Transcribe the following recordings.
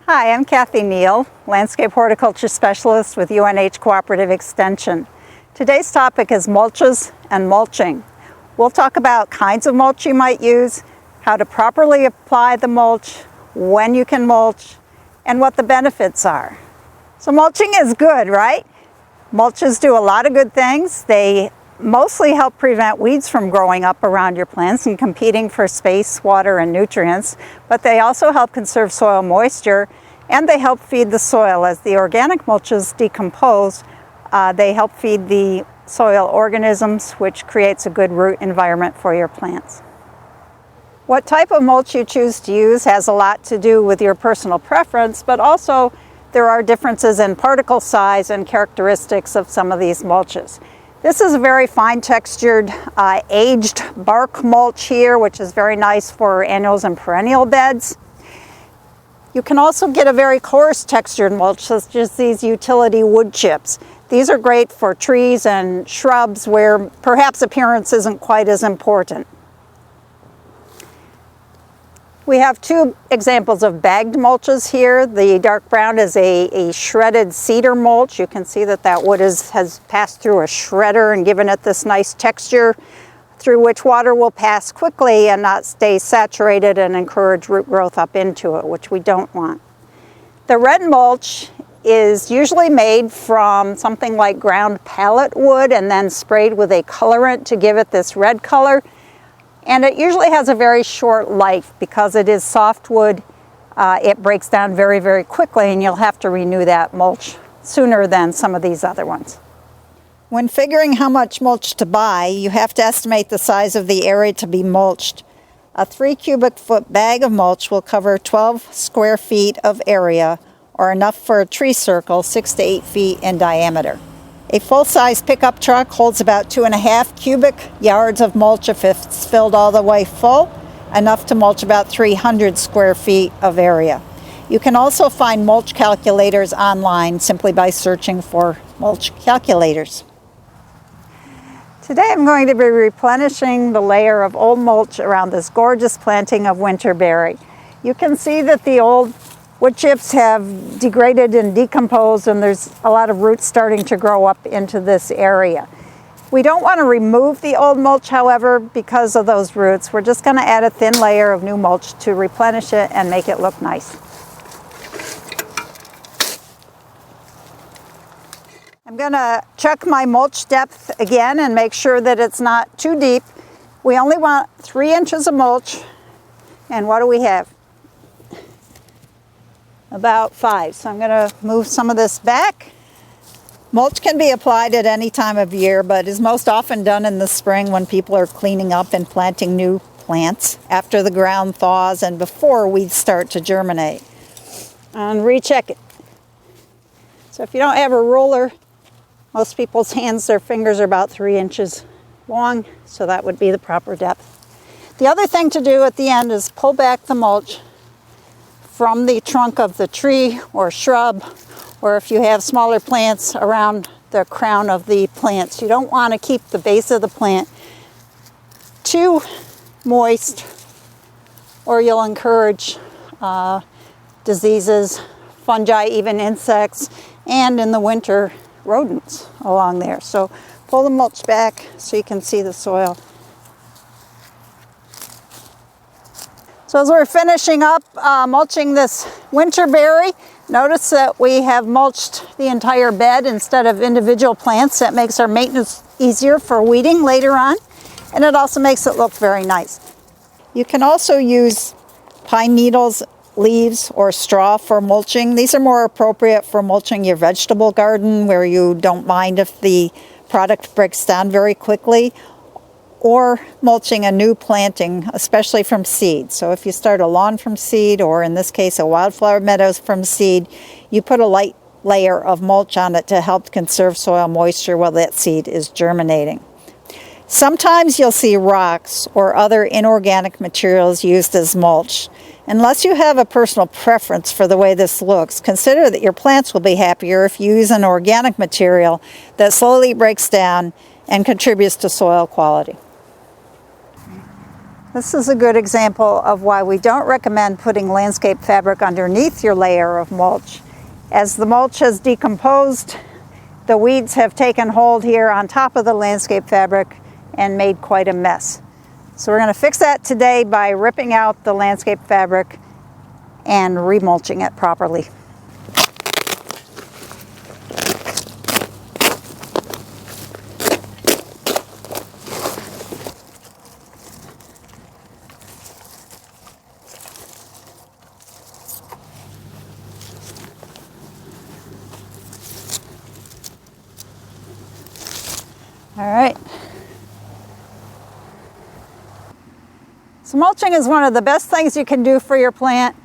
Hi, I'm Kathy Neal, Landscape Horticulture Specialist with UNH Cooperative Extension. Today's topic is mulches and mulching. We'll talk about kinds of mulch you might use, how to properly apply the mulch, when you can mulch, and what the benefits are. So mulching is good, right? Mulches do a lot of good things. They mostly help prevent weeds from growing up around your plants and competing for space, water, and nutrients, but they also help conserve soil moisture, and they help feed the soil. As the organic mulches decompose, they help feed the soil organisms, which creates a good root environment for your plants. What type of mulch you choose to use has a lot to do with your personal preference, but also there are differences in particle size and characteristics of some of these mulches. This is a very fine textured aged bark mulch here, which is very nice for annuals and perennial beds. You can also get a very coarse textured mulch, such as these utility wood chips. These are great for trees and shrubs where perhaps appearance isn't quite as important. We have two examples of bagged mulches here. The dark brown is a shredded cedar mulch. You can see that that wood has passed through a shredder and given it this nice texture through which water will pass quickly and not stay saturated and encourage root growth up into it, which we don't want. The red mulch is usually made from something like ground pallet wood and then sprayed with a colorant to give it this red color. And it usually has a very short life because it is softwood. It breaks down very, very quickly, and you'll have to renew that mulch sooner than some of these other ones. When figuring how much mulch to buy, you have to estimate the size of the area to be mulched. A 3 cubic foot bag of mulch will cover 12 square feet of area, or enough for a tree circle 6 to 8 feet in diameter. A full-size pickup truck holds about 2.5 cubic yards of mulch if it's filled all the way full, enough to mulch about 300 square feet of area. You can also find mulch calculators online simply by searching for mulch calculators. Today I'm going to be replenishing the layer of old mulch around this gorgeous planting of winterberry. You can see that the old wood chips have degraded and decomposed, and there's a lot of roots starting to grow up into this area. We don't want to remove the old mulch, however, because of those roots. We're just going to add a thin layer of new mulch to replenish it and make it look nice. I'm going to check my mulch depth again and make sure that it's not too deep. We only want 3 inches of mulch, and what do we have? About 5. So I'm going to move some of this back. Mulch can be applied at any time of year, but is most often done in the spring when people are cleaning up and planting new plants after the ground thaws and before weeds start to germinate. And recheck it. So if you don't have a ruler, most people's hands, their fingers are about 3 inches long, so that would be the proper depth. The other thing to do at the end is pull back the mulch from the trunk of the tree or shrub, or if you have smaller plants, around the crown of the plants. You don't want to keep the base of the plant too moist, or you'll encourage diseases, fungi, even insects, and in the winter, rodents along there. So pull the mulch back so you can see the soil. So as we're finishing up mulching this winterberry, notice that we have mulched the entire bed instead of individual plants. That makes our maintenance easier for weeding later on, and it also makes it look very nice. You can also use pine needles, leaves, or straw for mulching. These are more appropriate for mulching your vegetable garden where you don't mind if the product breaks down very quickly, or mulching a new planting, especially from seed. So if you start a lawn from seed, or in this case a wildflower meadows from seed, you put a light layer of mulch on it to help conserve soil moisture while that seed is germinating. Sometimes you'll see rocks or other inorganic materials used as mulch. Unless you have a personal preference for the way this looks, consider that your plants will be happier if you use an organic material that slowly breaks down and contributes to soil quality. This is a good example of why we don't recommend putting landscape fabric underneath your layer of mulch. As the mulch has decomposed, the weeds have taken hold here on top of the landscape fabric and made quite a mess. So we're going to fix that today by ripping out the landscape fabric and remulching it properly. All right. So mulching is one of the best things you can do for your plant,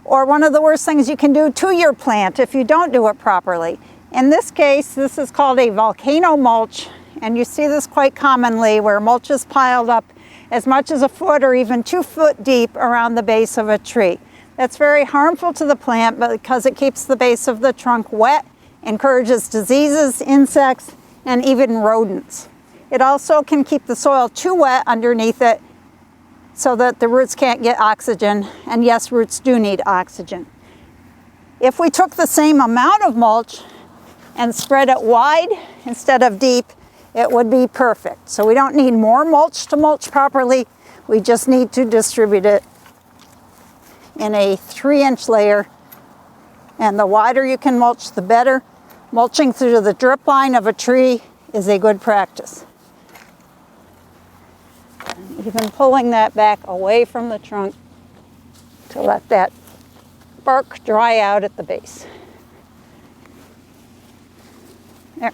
or one of the worst things you can do to your plant if you don't do it properly. In this case, this is called a volcano mulch, and you see this quite commonly where mulch is piled up as much as a foot or even 2 foot deep around the base of a tree. That's very harmful to the plant because it keeps the base of the trunk wet, encourages diseases, insects, and even rodents. It also can keep the soil too wet underneath it so that the roots can't get oxygen, and yes, roots do need oxygen. If we took the same amount of mulch and spread it wide instead of deep, it would be perfect. So we don't need more mulch to mulch properly, we just need to distribute it in a 3-inch layer, and the wider you can mulch, the better. Mulching through the drip line of a tree is a good practice. Even pulling that back away from the trunk to let that bark dry out at the base. There.